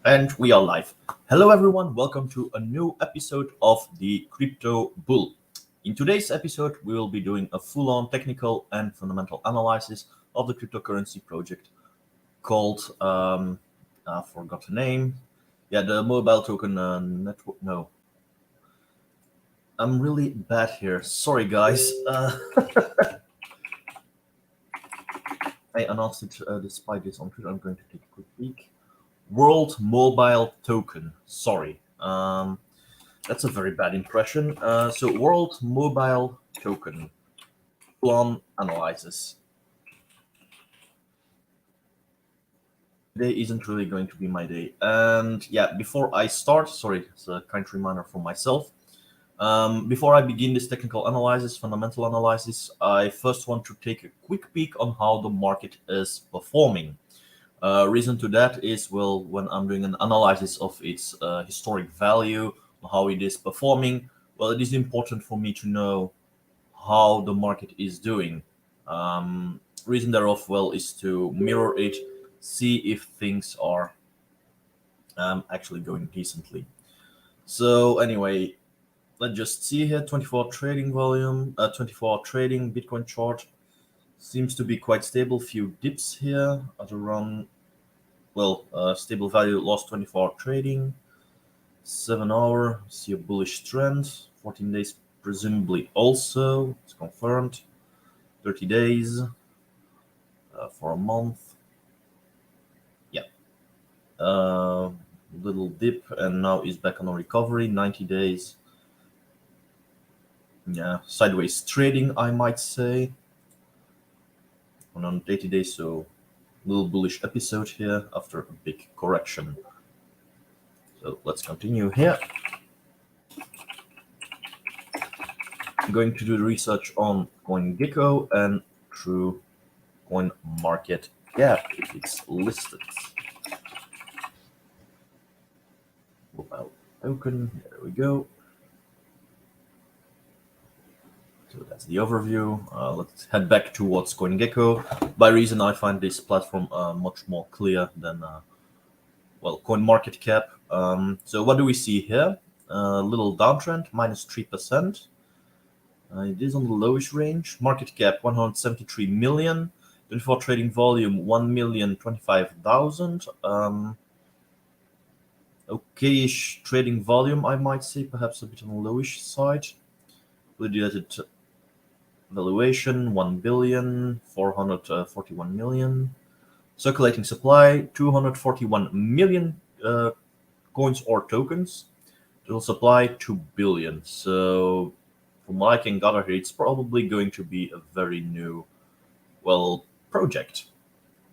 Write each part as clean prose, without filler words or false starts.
And we are live. Hello, everyone. Welcome to a new episode of the Crypto Bull. In today's episode, we will be doing a full on technical and fundamental analysis of the cryptocurrency project called, I forgot the name. Yeah, the mobile token network. No, I'm really bad here. Sorry, guys. I announced it despite this on Twitter. I'm going to take a quick peek. World Mobile Token. Sorry. That's a very bad impression. So World Mobile Token. Full-on analysis. Today isn't really going to be my day. And yeah, before I start, sorry, it's a kind reminder for myself. Before I begin this technical analysis, fundamental analysis, I first want to take a quick peek on how the market is performing. Reason to that is, well, when I'm doing an analysis of its historic value, how it is performing, well, it is important for me to know how the market is doing. Reason thereof, well, is to mirror it, see if things are actually going decently. So anyway, let's just see here. 24 trading volume, 24 trading Bitcoin chart seems to be quite stable. Few dips here at around, well, stable value lost 24 trading. 7 hour, see a bullish trend. 14 days presumably also, it's confirmed. 30 days for a month. Yeah. Little dip and now is back on a recovery. 90 days. Yeah, sideways trading, I might say. On 80 days, so little bullish episode here after a big correction. So let's continue here. I'm going to do the research on CoinGecko and through CoinMarketCap if it's listed. Mobile token, there we go. So that's the overview. Let's head back towards CoinGecko. By reason, I find this platform much more clear than, well, CoinMarketCap. So what do we see here? A little downtrend, minus 3%. It is on the lowish range. Market cap 173 million. 24 trading volume 1,025,000. Okay-ish trading volume, I might say, perhaps a bit on the lowish side. Liquidated valuation 1,441,000,000. Circulating supply 241 million coins or tokens. Total supply 2 billion. So from what I can gather here, it's probably going to be a very new, well, project.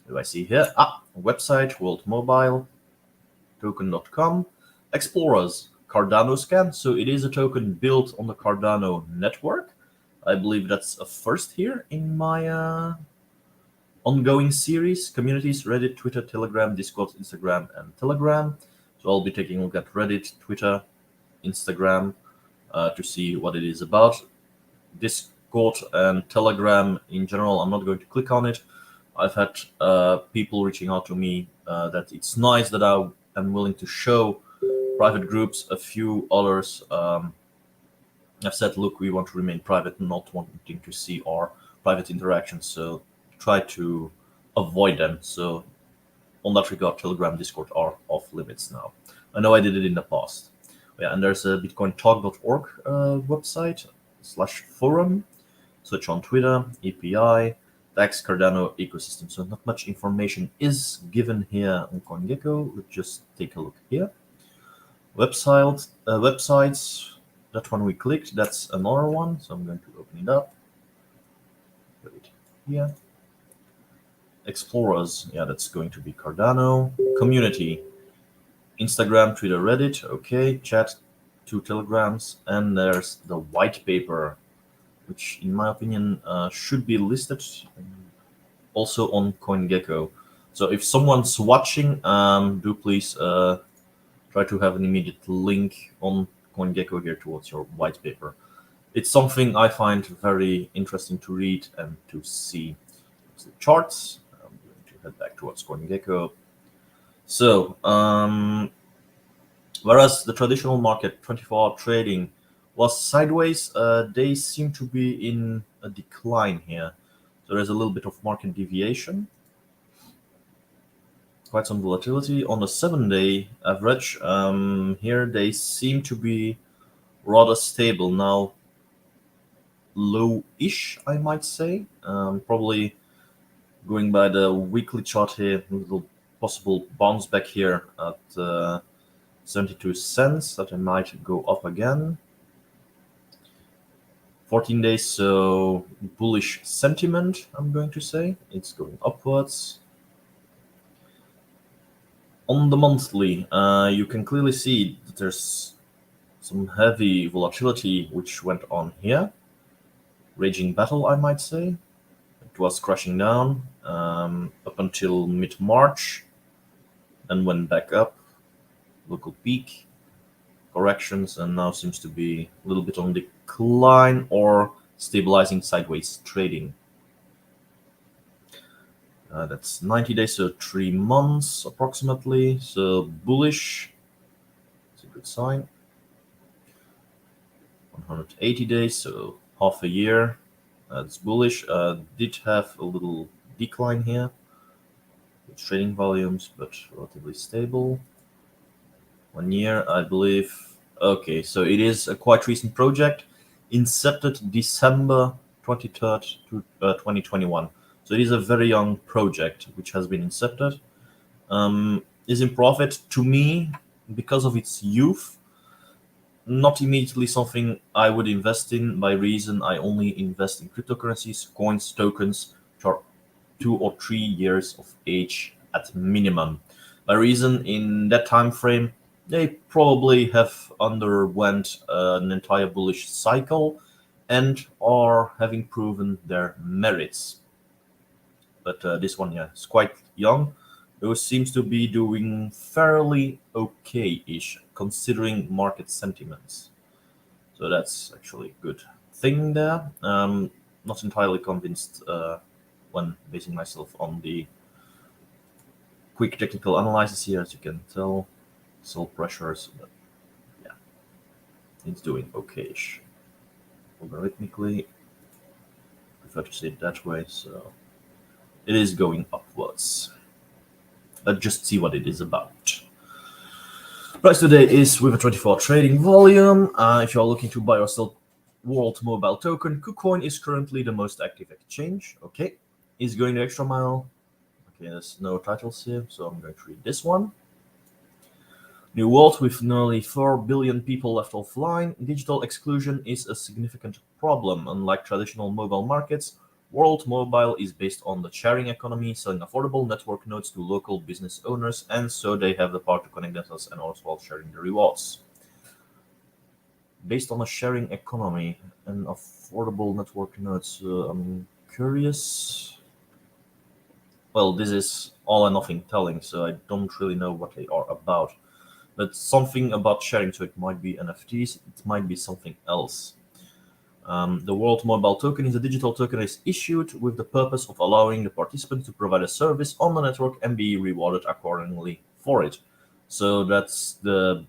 What do I see here? Website, worldmobiletoken.com. Explorers, Cardano scan. So it is a token built on the Cardano network. I believe that's a first here in my ongoing series. Communities, Reddit, Twitter, Telegram, Discord, Instagram, and Telegram. So I'll be taking a look at Reddit, Twitter, Instagram, to see what it is about. Discord and Telegram in general, I'm not going to click on it. I've had people reaching out to me that it's nice that I am willing to show private groups. A few others have said, look, we want to remain private, not wanting to see our private interactions, so try to avoid them. So on that regard, Telegram, Discord are off limits now. I know I did it in the past. Yeah, and there's a bitcointalk.org website /forum. Search on Twitter, API, DAX, Cardano ecosystem. So not much information is given here on CoinGecko. Let's just take a look here. Websites. That one we clicked. That's another one. So I'm going to open it up. Put it here. Explorers. Yeah, that's going to be Cardano. Community. Instagram, Twitter, Reddit, okay, chat, 2 telegrams, and there's the white paper, which in my opinion should be listed also on CoinGecko. So if someone's watching, do please try to have an immediate link on CoinGecko here towards your white paper. It's something I find very interesting to read and to see. So the charts, I'm going to head back towards CoinGecko. So, whereas the traditional market 24-hour trading was sideways, they seem to be in a decline here. So there's a little bit of market deviation, quite some volatility on the 7-day average. Here they seem to be rather stable now, low-ish, I might say. Probably going by the weekly chart here, a little possible bounce back here at 72 cents that I might go up again. 14 days, so bullish sentiment, I'm going to say. It's going upwards. On the monthly, you can clearly see that there's some heavy volatility which went on here. Raging battle, I might say. It was crashing down up until mid-March, then went back up, local peak, corrections, and now seems to be a little bit on decline or stabilizing sideways trading. That's 90 days, so 3 months approximately. So bullish, it's a good sign. 180 days, so half a year. It's bullish. Did have a little decline here with trading volumes, but relatively stable. 1 year, I believe. Okay, so it is a quite recent project, incepted December 23rd to 2021. So it is a very young project which has been incepted. Is in profit to me because of its youth. Not immediately something I would invest in, by reason I only invest in cryptocurrencies, coins, tokens, which are 2 or 3 years of age at minimum. By reason in that time frame, they probably have underwent an entire bullish cycle and are having proven their merits. But this one, yeah, is quite young. It seems to be doing fairly okay-ish considering market sentiments. So that's actually a good thing there. Not entirely convinced when basing myself on the quick technical analysis here, as you can tell. Sell pressures, but yeah, it's doing okay-ish. Algorithmically, prefer to say it that way, so it is going upwards. Let's just see what it is about. Price today is with a 24 trading volume. If you are looking to buy or sell World Mobile Token, KuCoin is currently the most active exchange. Okay, is going the extra mile. Okay, there's no titles here, so I'm going to read this one. New world with nearly 4 billion people left offline, digital exclusion is a significant problem. Unlike traditional mobile markets, World Mobile is based on the sharing economy, selling affordable network nodes to local business owners, and so they have the power to connect themselves and also while sharing the rewards. Based on a sharing economy and affordable network nodes, I'm curious. Well, this is all and nothing telling, so I don't really know what they are about. But something about sharing, so it might be NFTs, it might be something else. The World Mobile Token is a digital token that is issued with the purpose of allowing the participants to provide a service on the network and be rewarded accordingly for it. So that's the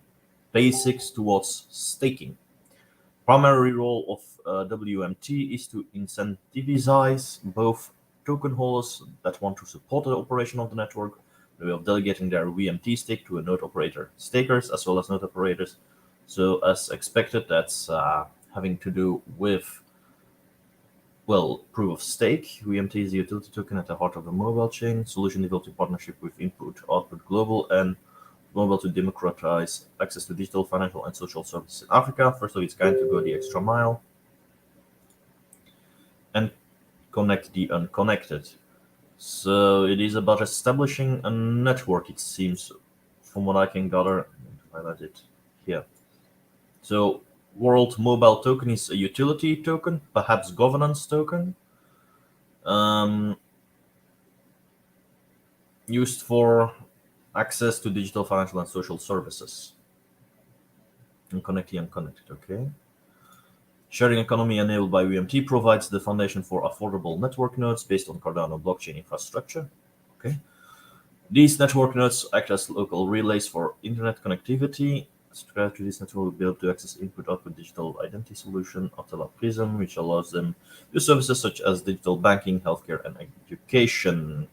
basics towards staking. Primary role of WMT is to incentivize both token holders that want to support the operation of the network, the way of delegating their WMT stake to a node operator, stakers as well as node operators. So as expected, that's having to do with, well, proof of stake. WMT is the utility token at the heart of the mobile chain, solution developed in partnership with Input Output Global and Global to democratize access to digital, financial, and social services in Africa. First of its kind to go the extra mile and connect the unconnected. So it is about establishing a network, it seems, from what I can gather. Highlight it here. So World Mobile Token is a utility token, perhaps governance token, used for access to digital, financial, and social services. And connect the unconnected, okay. Sharing economy enabled by WMT provides the foundation for affordable network nodes based on Cardano blockchain infrastructure. Okay. These network nodes act as local relays for internet connectivity. Subscribers to this network will be able to access input-output digital identity solution Optala Prism, which allows them to do services such as digital banking, healthcare, and education.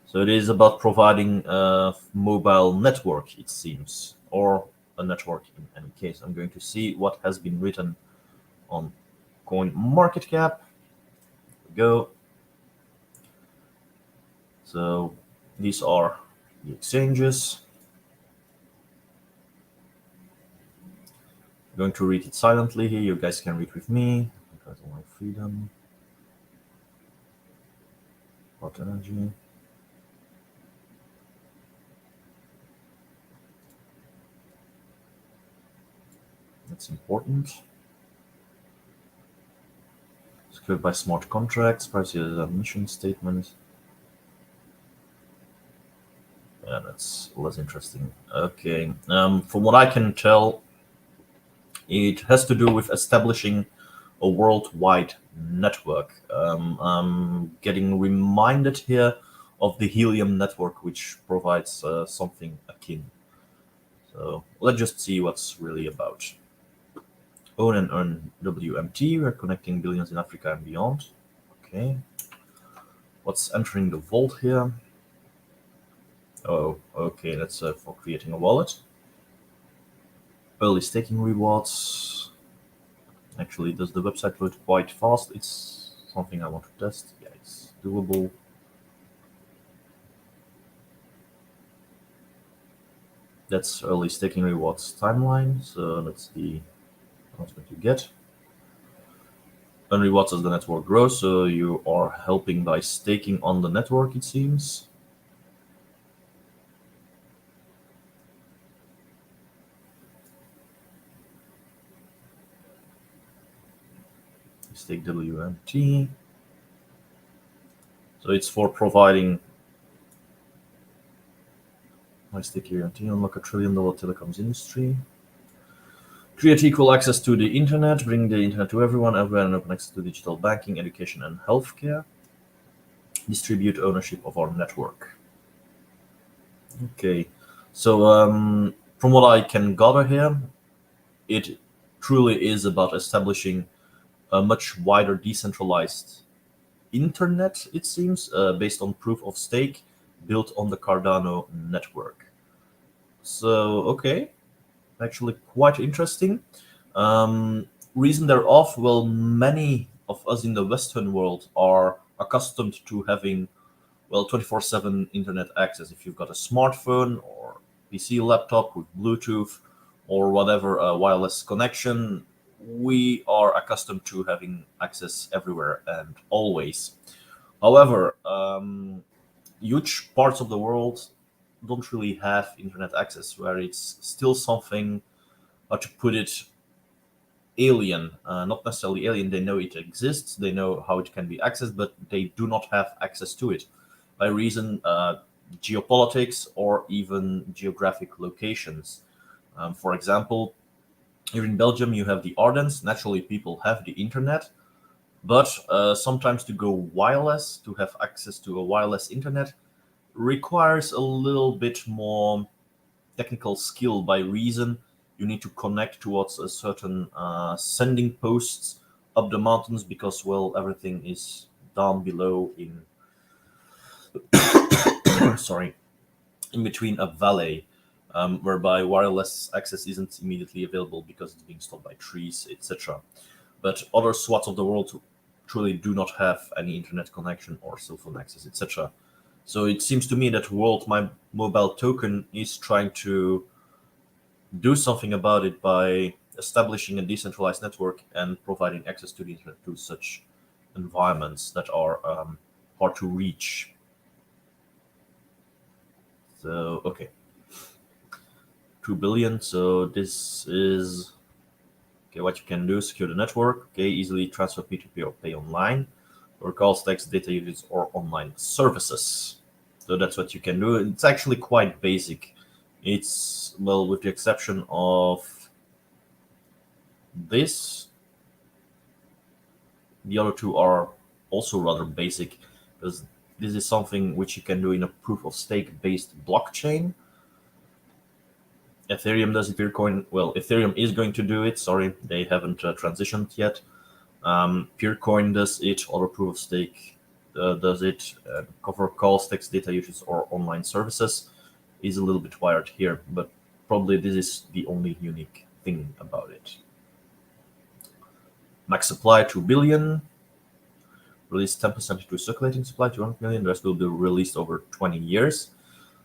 So it is about providing a mobile network, it seems, or a network in any case. I'm going to see what has been written on CoinMarketCap. Go. So these are the exchanges. I'm going to read it silently here. You guys can read with me because of my freedom. Hot energy. That's important. Secured by smart contracts, privacy as a mission statement. Yeah, that's less interesting. Okay. From what I can tell, it has to do with establishing a worldwide network. I'm getting reminded here of the Helium network, which provides something akin. So let's just see what's really about. Own and earn WMT. We're connecting billions in Africa and beyond. Okay. What's entering the vault here? Oh, okay. That's for creating a wallet. Early staking rewards. Actually, does the website load quite fast? It's something I want to test. Yeah, it's doable. That's early staking rewards timeline. So that's the announcement you get. Earn rewards as the network grows. So you are helping by staking on the network, it seems. Stake WMT. So it's for providing my stake WMT, unlock $1 trillion telecoms industry. Create equal access to the internet, bring the internet to everyone, and open access to digital banking, education, and healthcare. Distribute ownership of our network. Okay, so from what I can gather here, it truly is about establishing a much wider decentralized internet, it seems, based on proof of stake built on the Cardano network. So, okay, actually quite interesting. Reason thereof, well, many of us in the Western world are accustomed to having, well, 24/7 internet access. If you've got a smartphone or PC laptop with Bluetooth or whatever wireless connection, we are accustomed to having access everywhere and always. However, huge parts of the world don't really have internet access, where it's still something, how to put it, alien. Not necessarily alien, they know it exists, they know how it can be accessed, but they do not have access to it by reason geopolitics or even geographic locations. For example, here in Belgium, you have the Ardennes. Naturally, people have the internet, but sometimes to go wireless, to have access to a wireless internet, requires a little bit more technical skill by reason you need to connect towards a certain sending posts up the mountains because, well, everything is down below in sorry, in between a valley, whereby wireless access isn't immediately available because it's being stopped by trees, etc. But other swaths of the world truly do not have any internet connection or cell phone access, etc. So it seems to me that World My Mobile Token is trying to do something about it by establishing a decentralized network and providing access to the internet to such environments that are hard to reach. So, okay. 2 billion. So this is, okay, what you can do: secure the network, okay, easily transfer P2P or pay online, or call stacks, data units, or online services. So that's what you can do. It's actually quite basic. It's, well, with the exception of this, the other two are also rather basic because this is something which you can do in a proof of stake based blockchain. Ethereum does it. Ethereum is going to do it. Sorry, they haven't transitioned yet. Peercoin does it. Other proof of stake does it. Cover calls, text data usage, or online services is a little bit wired here, but probably this is the only unique thing about it. Max supply 2 billion. Release 10% into circulating supply, 200 million. The rest will be released over 20 years.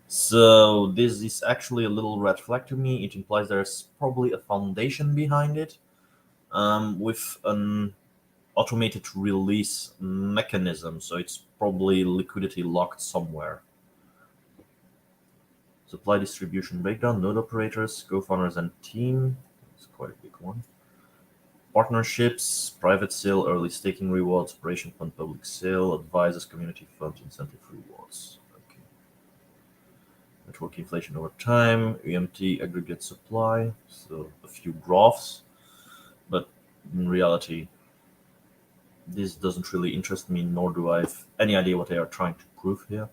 So this is actually a little red flag to me. It implies there's probably a foundation behind it, with an automated release mechanism. So it's probably liquidity locked somewhere. Supply distribution breakdown, node operators, co-founders and team. It's quite a big one. Partnerships, private sale, early staking rewards, operation fund, public sale, advisors, community fund, incentive rewards. Okay. Network inflation over time, WMT aggregate supply, so a few graphs, but in reality, this doesn't really interest me, nor do I have any idea what they are trying to prove here.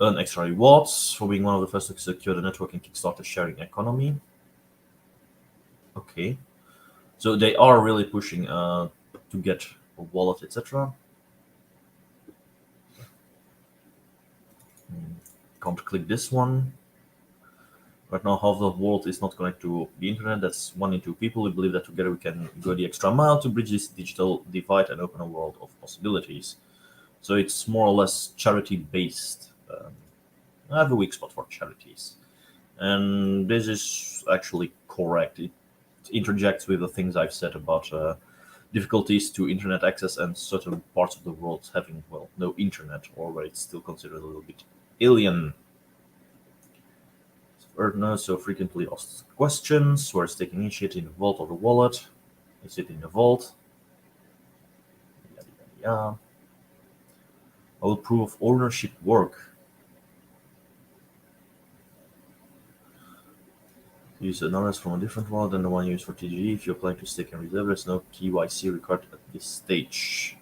Earn extra rewards for being one of the first to secure the network and kickstart the sharing economy. Okay, so they are really pushing to get a wallet, etc. Can't click this one. Right now, half the world is not connected to the internet. That's 1 in 2 people. We believe that together we can go the extra mile to bridge this digital divide and open a world of possibilities. So it's more or less charity-based. I have a weak spot for charities. And this is actually correct. It interjects with the things I've said about difficulties to internet access and certain parts of the world having, no internet, or where it's still considered a little bit alien. So frequently asked questions. Where is taking initiative in the vault or the wallet? Is it in the vault? Yada, yada, yada. How will proof of ownership work? Use an RS from a different wallet than the one used for TGE. If you're planning to stake and reserve, there's no KYC required at this stage.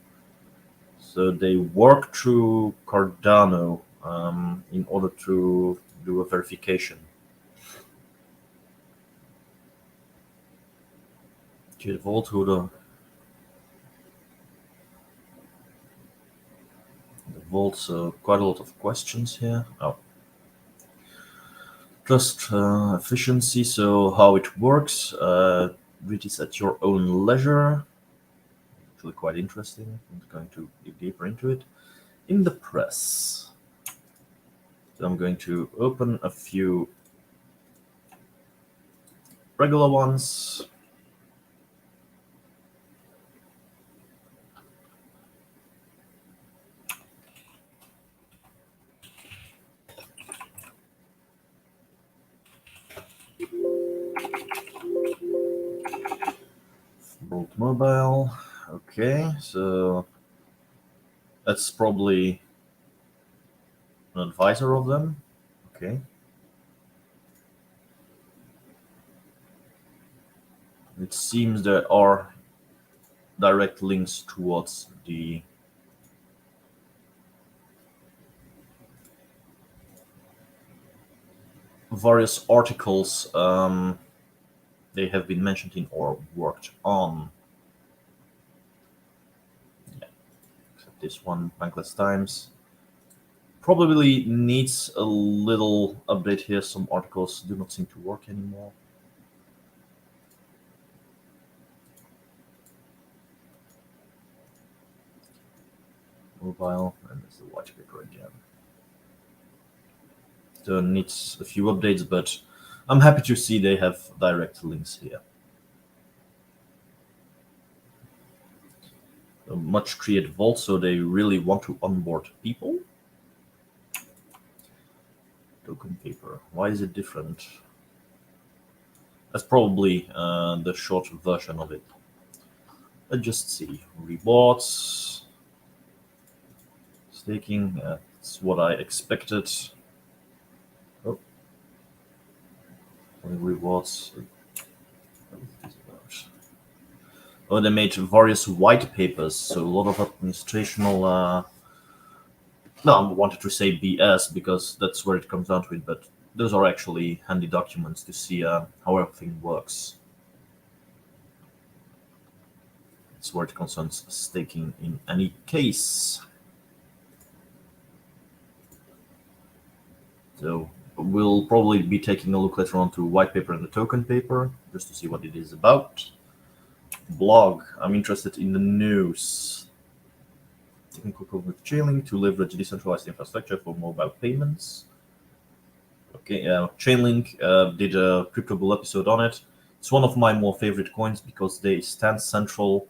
So they work through Cardano in order to do a verification. Okay, the vault holder. The vault, quite a lot of questions here. Trust efficiency, so how it works. Read this at your own leisure. Actually quite interesting. I'm going to dig deeper into it. In the press. So I'm going to open a few regular ones. Bolt Mobile. Okay, so that's probably an advisor of them. Okay. It seems there are direct links towards the various articles they have been mentioned in or worked on. Yeah, except this one, Bankless Times. Probably needs a little update here. Some articles do not seem to work anymore. Mobile, and there's the white paper again. So it needs a few updates, but I'm happy to see they have direct links here. Much create vault, so they really want to onboard people. Token paper. Why is it different? That's probably the short version of it. Let's just see. Rewards. Staking. That's what I expected. Oh. Rewards. Oh, they made various white papers, so a lot of administrational. No, I wanted to say BS because that's where it comes down to it, but those are actually handy documents to see how everything works. It's where it concerns staking in any case. So we'll probably be taking a look later on to white paper and the token paper, just to see what it is about. Blog. I'm interested in the news. Technical code with Chainlink to leverage decentralized infrastructure for mobile payments. Okay, Chainlink did a Crypto Bull episode on it. It's one of my more favorite coins because they stand central,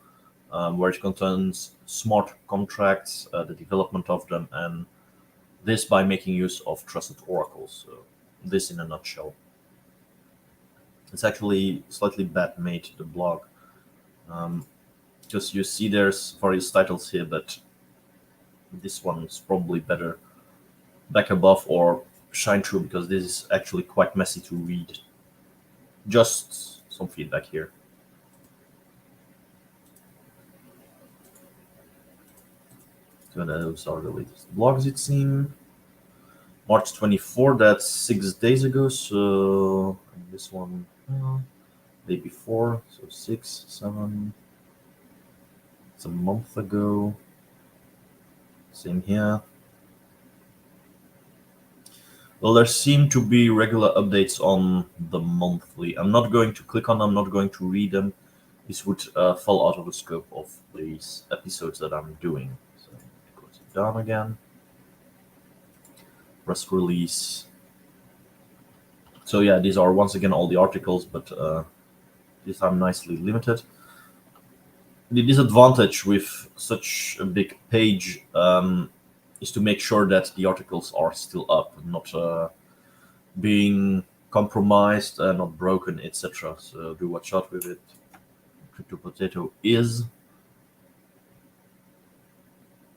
where it contains smart contracts, the development of them, and this by making use of trusted oracles. So this in a nutshell. It's actually slightly bad made, the blog, because you see there's various titles here, but this one's probably better back above or shine through because this is actually quite messy to read. Just some feedback here. So those are the latest blogs, it seems. March 24, that's 6 days ago. So this one, day before, so 6, 7. It's a month ago. Same here. Well, there seem to be regular updates on the monthly. I'm not going to click on them, I'm not going to read them. This would fall out of the scope of these episodes that I'm doing. So close it down again. Press release. So yeah, these are once again all the articles, but this time nicely limited. The disadvantage with such a big page is to make sure that the articles are still up, not being compromised, not broken, etc. So do watch out with it. Crypto Potato is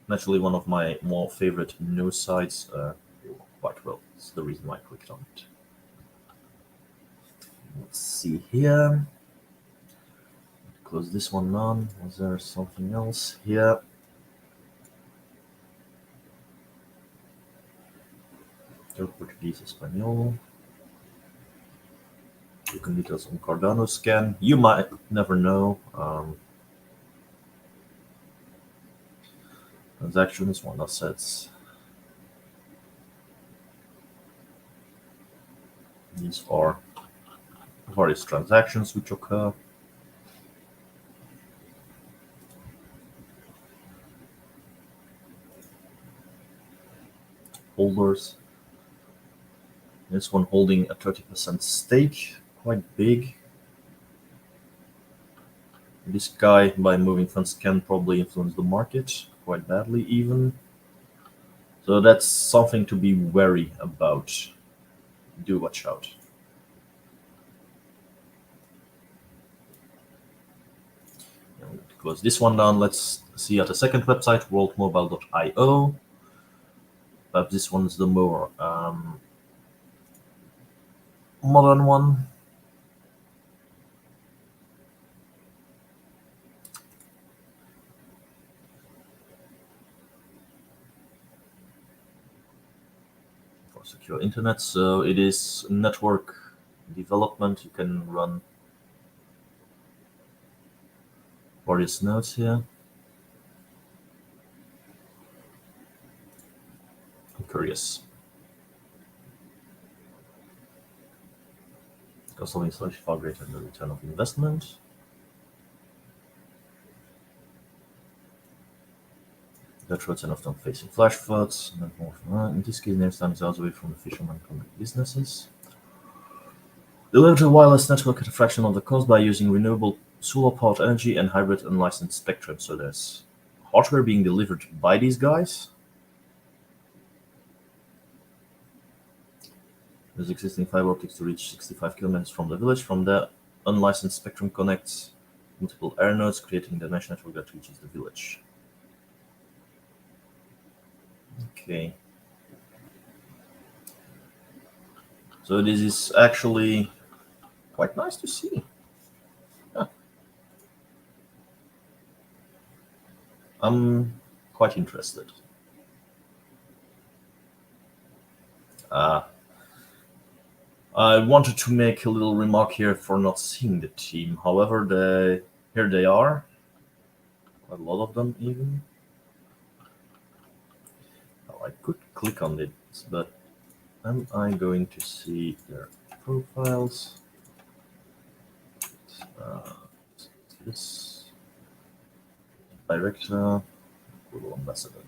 naturally one of my more favorite news sites. Quite well. That's the reason why I clicked on it. Let's see here. Close this one on. Was there something else here? Portuguese, Espanol. You can details on Cardano scan. You might never know. Transactions, one assets. These are various transactions which occur. Holders. This one holding a 30% stake, quite big. This guy, by moving funds, can probably influence the market quite badly even. So that's something to be wary about. Do watch out. Close this one down. Let's see at a second website, worldmobile.io. Perhaps this one's the more modern one. For secure internet, so it is network development. You can run various nodes here. I'm curious. Cost of installation far greater than the return of investment. That roads and often facing flash floods. In this case, name stands out away from the fisherman connect businesses. Deliver a wireless network at a fraction of the cost by using renewable solar-powered energy and hybrid unlicensed spectrum. So there's hardware being delivered by these guys. There's existing fiber optics to reach 65 kilometers from the village. From there, unlicensed spectrum connects multiple air nodes, creating the mesh network that reaches the village. Okay. So this is actually quite nice to see. Huh. I'm quite interested. Uh, I wanted to make a little remark here for not seeing the team. However, here they are, quite a lot of them even. Oh, I could click on it, but am I going to see their profiles? Uh, this director, Google ambassador.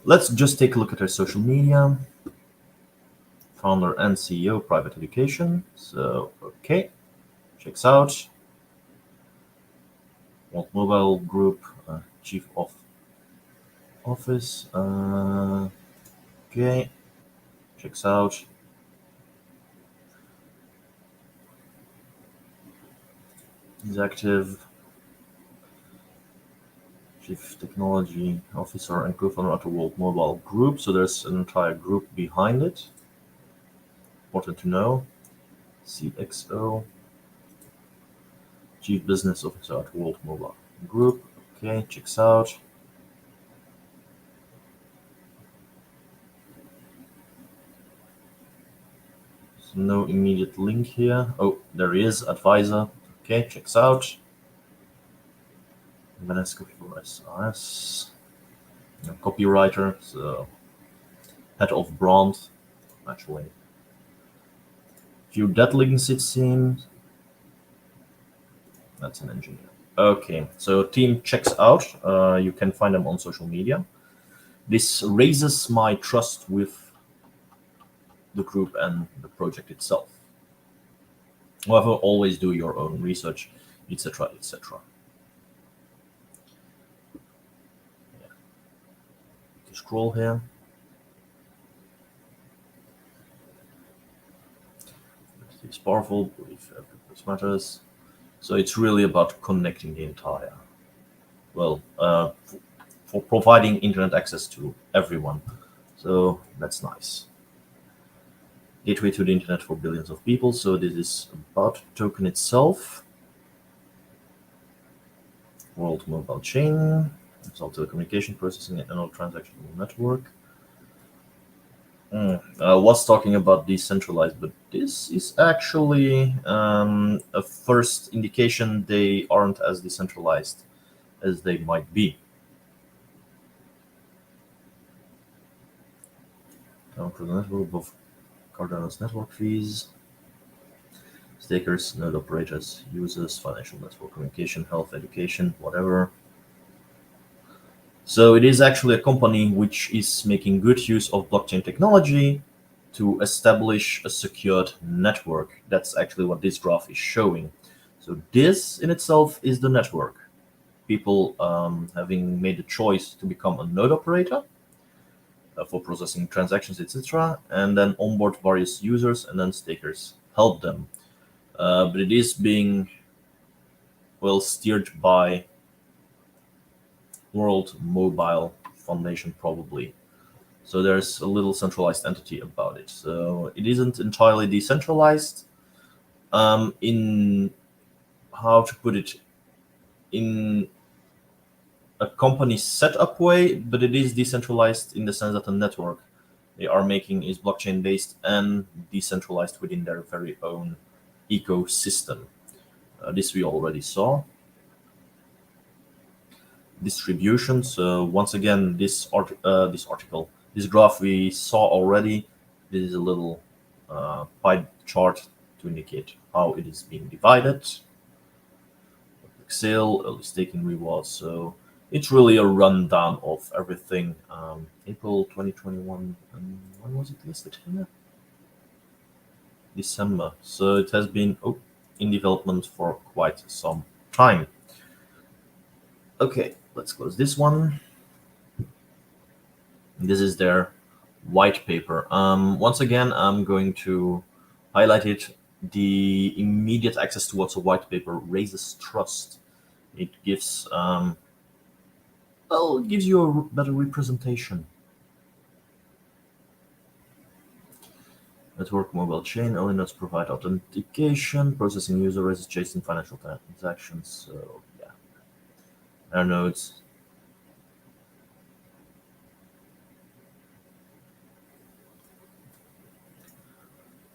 Let's just take a look at their social media. Founder and CEO, private education. So, okay, checks out. World Mobile Group, chief of office. Okay, checks out. He's active. Chief Technology Officer and co-founder of the World Mobile Group. So there's an entire group behind it. Important to know. CXO, Chief Business Officer at World Mobile Group. Okay, checks out. So no immediate link here. Oh, there he is, advisor. Okay, checks out. Vanessa for SRS. Copywriter, so head of brand, actually. Few dead links it seems. That's an engineer. Okay, so team checks out. You can find them on social media. This raises my trust with the group and the project itself. However, always do your own research, etc., etc. Yeah. To scroll here. It's powerful, believe every matters. So it's really about connecting the entire, well, for providing internet access to everyone. So that's nice. Gateway to the internet for billions of people. So this is about token itself. World Mobile Chain. It's all telecommunication processing and annual transactional network. I was talking about decentralized, but this is actually a first indication they aren't as decentralized as they might be. Down to the network of Cardano's network fees, stakers, node operators, users, financial network communication, health, education, whatever. So it is actually a company which is making good use of blockchain technology to establish a secured network. That's actually what this graph is showing. So this in itself is the network. People having made the choice to become a node operator for processing transactions, etc., and then onboard various users, and then stakers help them. But it is being well steered by World Mobile Foundation, probably. So there's a little centralized entity about it. So it isn't entirely decentralized. In how to put it, in a company setup way, but it is decentralized in the sense that the network they are making is blockchain based and decentralized within their very own ecosystem. This we already saw. Distribution. So once again, this article, this graph we saw already. This is a little pie chart to indicate how it is being divided. Public sale, early staking rewards. So it's really a rundown of everything. April 2021. When was it listed here? December. So it has been in development for quite some time. Okay, let's close this one. This is their white paper. Once again, I'm going to highlight it. The immediate access towards a white paper raises trust. It gives it gives you a better representation. Network mobile chain only nodes provide authentication, processing user registration, financial transactions. So yeah, our nodes.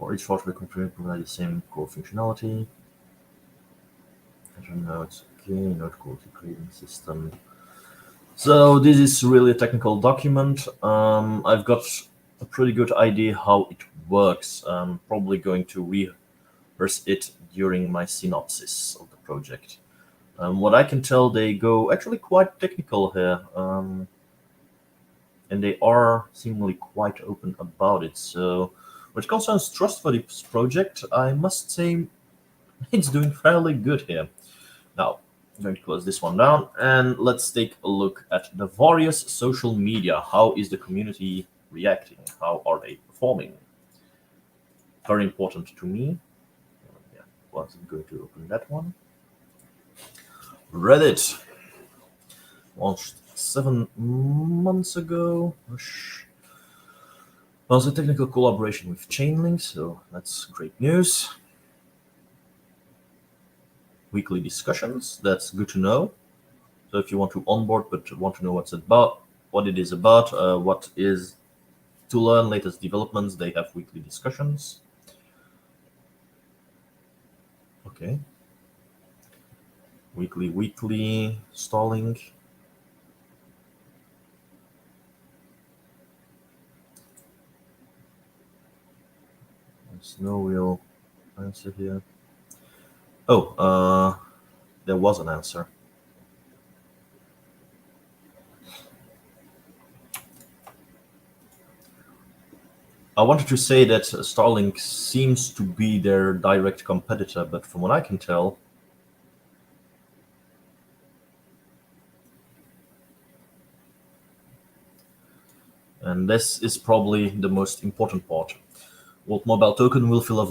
For each software computer provide the same core functionality. I don't know, it's okay, node quality grading system. So this is really a technical document. I've got a pretty good idea how it works. I'm probably going to rehearse it during my synopsis of the project. What I can tell, they go actually quite technical here, and they are seemingly quite open about it. So when it concerns trust for this project, I must say it's doing fairly good here. Now, I'm going to close this one down, and let's take a look at the various social media. How is the community reacting? How are they performing? Very important to me. Yeah, wasn't going to open that one. Reddit, launched 7 months ago. Was a technical collaboration with Chainlink, so that's great news. Weekly discussions, that's good to know. So if you want to onboard but want to know what it is about, what is to learn latest developments, they have weekly discussions. Okay. Weekly stalling. There's no real answer here. Oh, there was an answer. I wanted to say that Starlink seems to be their direct competitor, but from what I can tell, and this is probably the most important part, World Mobile Token will fill a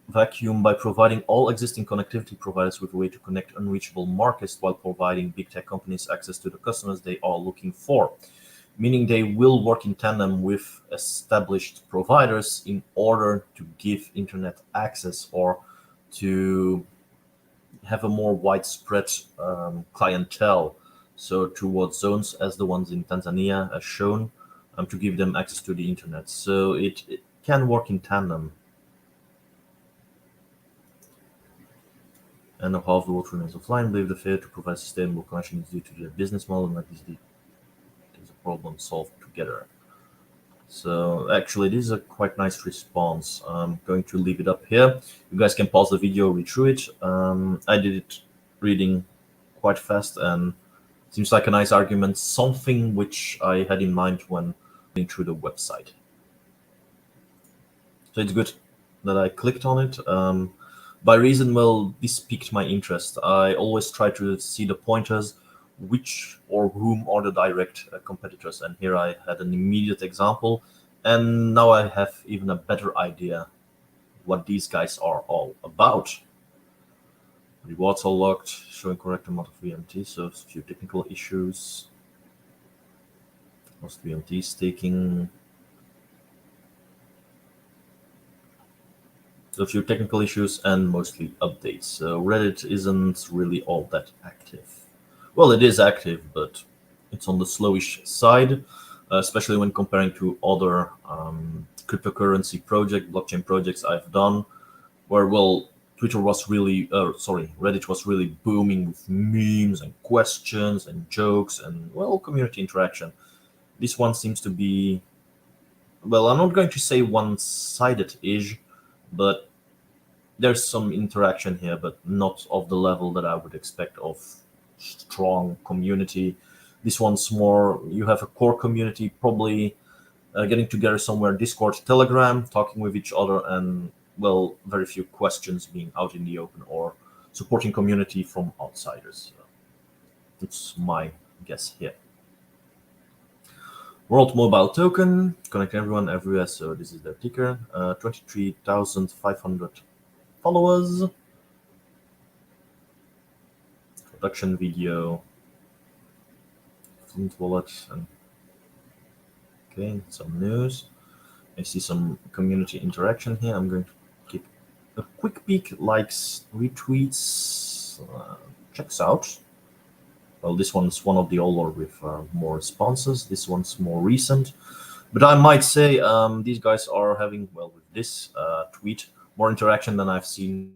vacuum by providing all existing connectivity providers with a way to connect unreachable markets while providing big tech companies access to the customers they are looking for. Meaning they will work in tandem with established providers in order to give internet access or to have a more widespread clientele. So towards zones as the ones in Tanzania as shown, to give them access to the internet. So it can work in tandem. And half the world remains offline. Believe the failure to provide sustainable connection is due to their business model, and that is a problem solved together. So actually, this is a quite nice response. I'm going to leave it up here. You guys can pause the video, read through it. I did it reading quite fast, and seems like a nice argument, something which I had in mind when going through the website. So it's good that I clicked on it. By reason, well, this piqued my interest. I always try to see the pointers, which or whom are the direct competitors, and here I had an immediate example, and now I have even a better idea what these guys are all about. Rewards are locked, showing correct amount of WMT, so a few technical issues. Most WMT staking. So a few technical issues and mostly updates. So Reddit isn't really all that active. Well, it is active, but it's on the slowish side, especially when comparing to other cryptocurrency blockchain projects I've done, where, well, Reddit was really booming with memes and questions and jokes and, well, community interaction. This one seems to be, well, I'm not going to say one-sided-ish, but there's some interaction here, but not of the level that I would expect of strong community. This one's more, you have a core community, probably getting together somewhere, Discord, Telegram, talking with each other, and, well, very few questions being out in the open or supporting community from outsiders. That's my guess here. World Mobile Token, connect everyone everywhere, so this is their ticker. 23,500 followers. Production video. Flint wallet. And okay, some news. I see some community interaction here. I'm going to keep a quick peek, likes, retweets, checks out. Well, this one's one of the older with more responses. This one's more recent. But I might say these guys are having, well, with this tweet, more interaction than I've seen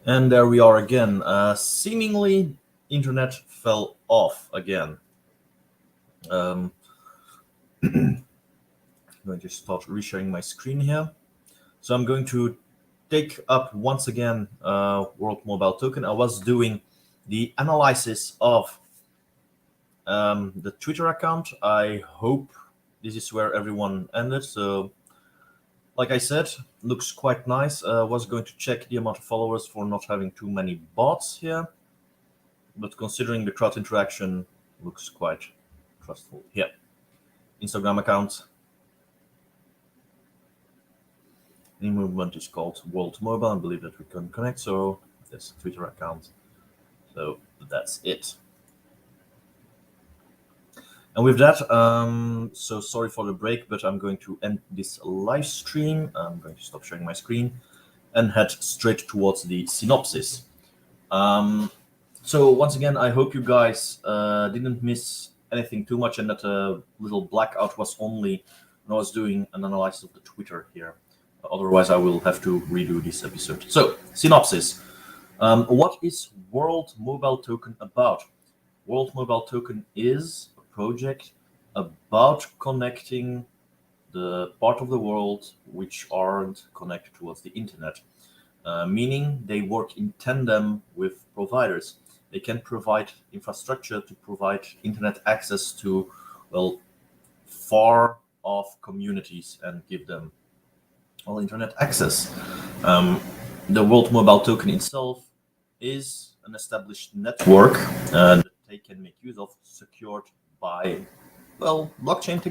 And there we are again. Seemingly, internet fell off again. I'm going to start resharing my screen here. So I'm going to take up once again World Mobile Token. I was doing the analysis of the Twitter account. I hope this is where everyone ended. So, like I said, looks quite nice. Was going to check the amount of followers for not having too many bots here, but considering the crowd interaction, looks quite trustful. Here, Instagram account. The movement is called World Mobile. I believe that we can connect. So this Twitter account. So that's it. And with that, so sorry for the break, but I'm going to end this live stream. I'm going to stop sharing my screen and head straight towards the synopsis. So once again, I hope you guys didn't miss anything too much and that little blackout was only when I was doing an analysis of the Twitter here. Otherwise, I will have to redo this episode. So, synopsis. What is World Mobile Token about? World Mobile Token is a project about connecting the part of the world which aren't connected towards the internet, meaning they work in tandem with providers. they can provide infrastructure to provide internet access to, well, far off communities and give them all internet access. Um, the World Mobile Token itself is an established network that they can make use of, secured by, well, blockchain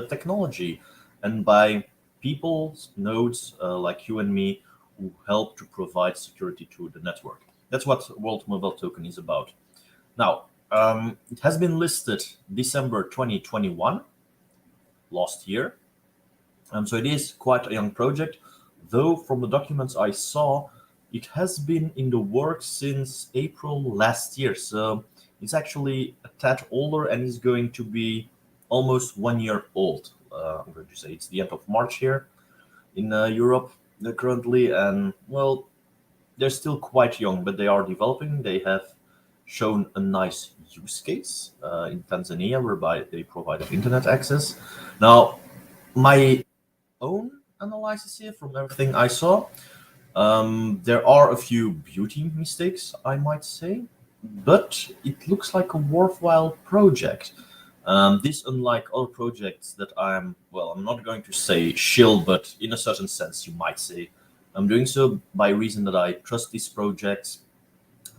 technology and by people, nodes like you and me, who help to provide security to the network. That's what World Mobile Token is about. Now, it has been listed December 2021, last year. So it is quite a young project, though from the documents I saw, it has been in the works since April last year. So it's actually a tad older and is going to be almost 1 year old. I'm going to say it's the end of March here in Europe currently, and well, they're still quite young, but they are developing. They have shown a nice use case in Tanzania, whereby they provided internet access. Now, my own analysis here from everything I saw, there are a few beauty mistakes, I might say, but it looks like a worthwhile project. This, unlike other projects that I'm not going to say shill, but in a certain sense, you might say, I'm doing so by reason that I trust these projects,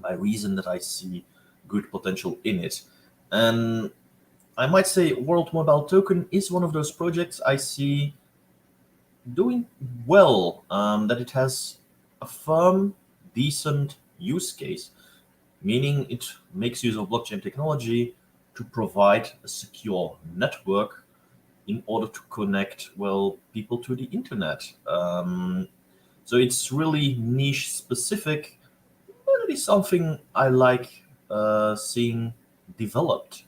by reason that I see good potential in it. And I might say World Mobile Token is one of those projects I see doing well, that it has a firm, decent use case, meaning it makes use of blockchain technology to provide a secure network in order to connect, well, people to the internet. So it's really niche specific, but it is something I like seeing developed.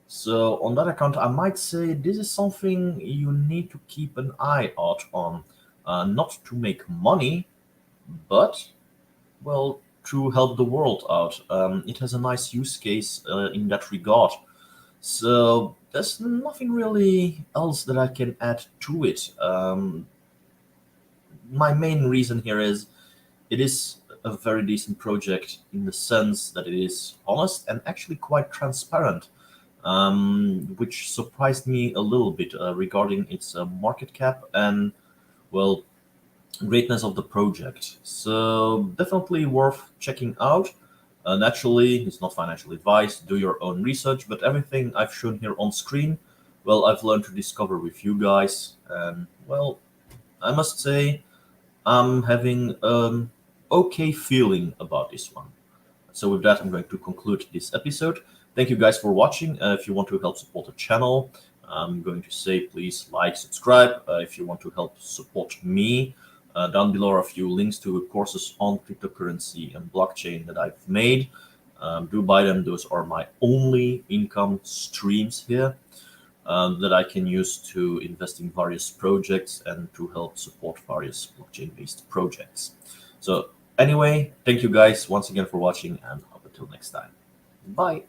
So on that account, I might say this is something you need to keep an eye out on, not to make money, but, well, to help the world out. It has a nice use case in that regard. So there's nothing really else that I can add to it. My main reason here is it is a very decent project in the sense that it is honest and actually quite transparent, which surprised me a little bit regarding its market cap and, well, greatness of the project. So definitely worth checking out. Naturally, it's not financial advice. Do your own research, but everything I've shown here on screen, well, I've learned to discover with you guys, and, well, I must say I'm having okay feeling about this one. So with that, I'm going to conclude this episode. Thank you guys for watching. If you want to help support the channel, I'm going to say please like, subscribe. If you want to help support me, down below are a few links to courses on cryptocurrency and blockchain that I've made. Do buy them. Those are my only income streams here that I can use to invest in various projects and to help support various blockchain-based projects. So anyway, thank you guys once again for watching, and up until next time. Bye.